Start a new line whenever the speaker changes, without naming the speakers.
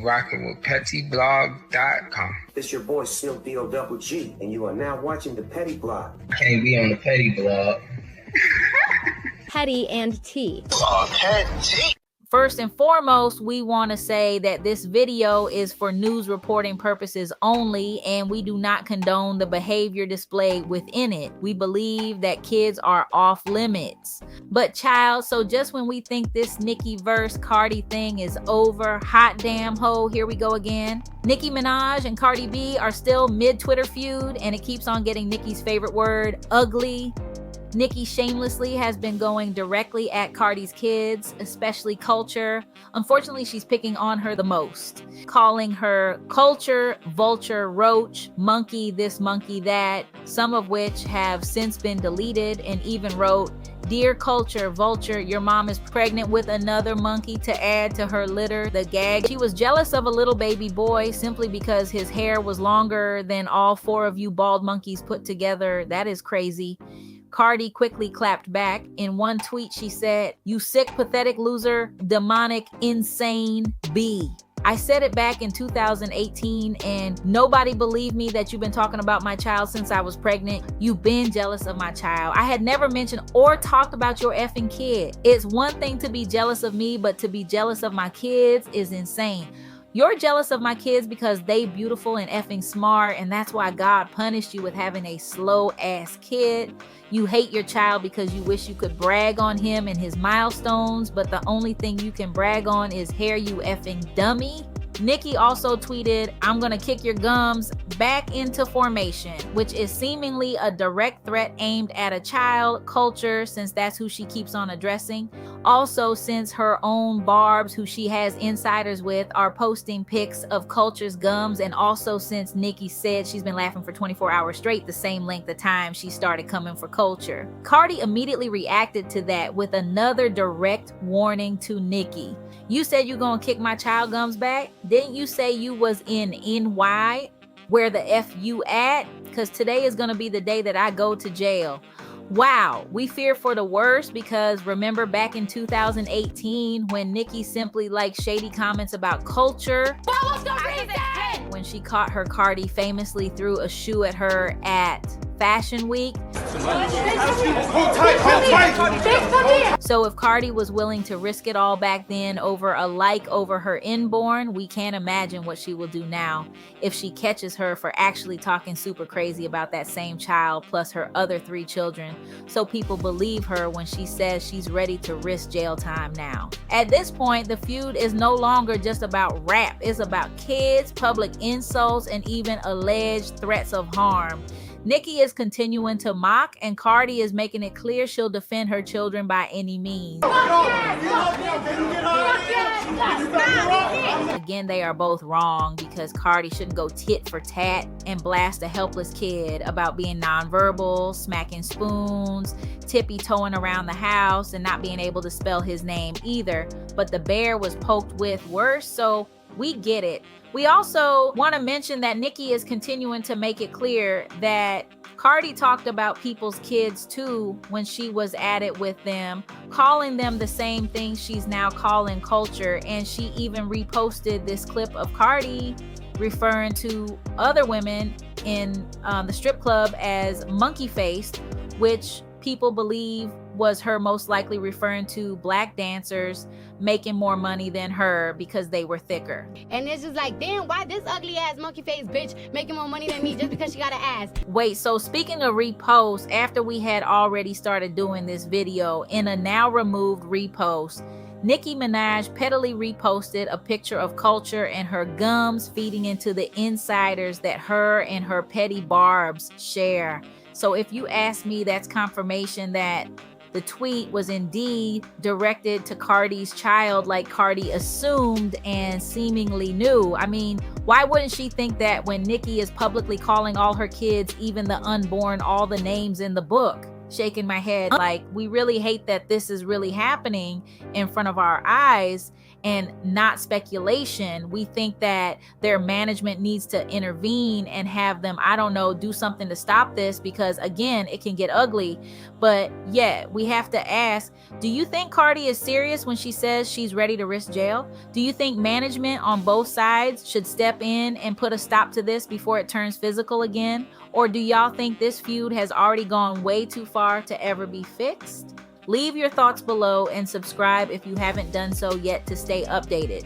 Rocking with pettyblog.com.
It's your boy Snoop D-O-double-G, and you are now watching the Petty Blog.
Can't be on the Petty Blog.
Petty and T.
Petty.
First and foremost, we want to say that this video is for news reporting purposes only, and we do not condone the behavior displayed within it. We believe that kids are off limits. But child, so just when we think this Nicki verse Cardi thing is over, hot damn ho, here we go again. Nicki Minaj and Cardi B are still mid-Twitter feud, and it keeps on getting Nicki's favorite word, ugly. Nicki shamelessly has been going directly at Cardi's kids, especially Kulture. Unfortunately, she's picking on her the most, calling her Kulture Vulture, roach, monkey this, monkey that, some of which have since been deleted, and even wrote, "Dear Kulture Vulture, your mom is pregnant with another monkey to add to her litter." The gag. She was jealous of a little baby boy simply because his hair was longer than all four of you bald monkeys put together. That is crazy. Cardi quickly clapped back. In one tweet, she said, "You sick, pathetic loser, demonic, insane B." I said it back in 2018 and nobody believed me that you've been talking about my child since I was pregnant. You've been jealous of my child. I had never mentioned or talked about your effing kid. It's one thing to be jealous of me, but to be jealous of my kids is insane. You're jealous of my kids because they beautiful and effing smart, and that's why God punished you with having a slow ass kid. You hate your child because you wish you could brag on him and his milestones, but the only thing you can brag on is hair, you effing dummy. Nicki also tweeted, "I'm gonna kick your gums back into formation," which is seemingly a direct threat aimed at a child, Kulture, since that's who she keeps on addressing. Also, since her own Barbs, who she has insiders with, are posting pics of Kulture's gums, and also since Nicki said she's been laughing for 24 hours straight, the same length of time she started coming for Kulture. Cardi immediately reacted to that with another direct warning to Nicki. "You said you gonna kick my child gums back? Didn't you say you was in NY? Where the F you at? Because today is gonna be the day that I go to jail." Wow, we fear for the worst because remember back in 2018 when Nicki simply liked shady comments about Kulture? When she caught her Cardi famously threw a shoe at her at Fashion Week. So if Cardi was willing to risk it all back then over a like over her unborn, we can't imagine what she will do now if she catches her for actually talking super crazy about that same child plus her other 3 children, so people believe her when she says she's ready to risk jail time now. At this point, the feud is no longer just about rap. It's about kids, public insults, and even alleged threats of harm. Nicki is continuing to mock, and Cardi is making it clear she'll defend her children by any means. Again, they are both wrong because Cardi shouldn't go tit for tat and blast a helpless kid about being nonverbal, smacking spoons, tippy-toeing around the house, and not being able to spell his name either. But the bear was poked with worse, so we get it. We also want to mention that Nicki is continuing to make it clear that Cardi talked about people's kids too when she was at it with them, calling them the same thing she's now calling Kulture, and she even reposted this clip of Cardi referring to other women in the strip club as monkey-faced, which people believe was her most likely referring to black dancers making more money than her because they were thicker.
And it's just like, damn, why this ugly ass monkey face bitch making more money than me just because she got an ass?
Wait, so speaking of reposts, after we had already started doing this video, in a now removed repost, Nicki Minaj pettily reposted a picture of Kulture and her gums feeding into the insiders that her and her petty Barbs share. So if you ask me, that's confirmation that the tweet was indeed directed to Cardi's child like Cardi assumed and seemingly knew. I mean, why wouldn't she think that when Nicki is publicly calling all her kids, even the unborn, all the names in the book? shaking my head like, we really hate that this is really happening in front of our eyes and not speculation. We think that their management needs to intervene and have them, I don't know, do something to stop this, because again, it can get ugly. But yeah, we have to ask, do you think Cardi is serious when she says she's ready to risk jail? Do you think management on both sides should step in and put a stop to this before it turns physical again? Or do y'all think this feud has already gone way too far to ever be fixed? Leave your thoughts below and subscribe if you haven't done so yet to stay updated.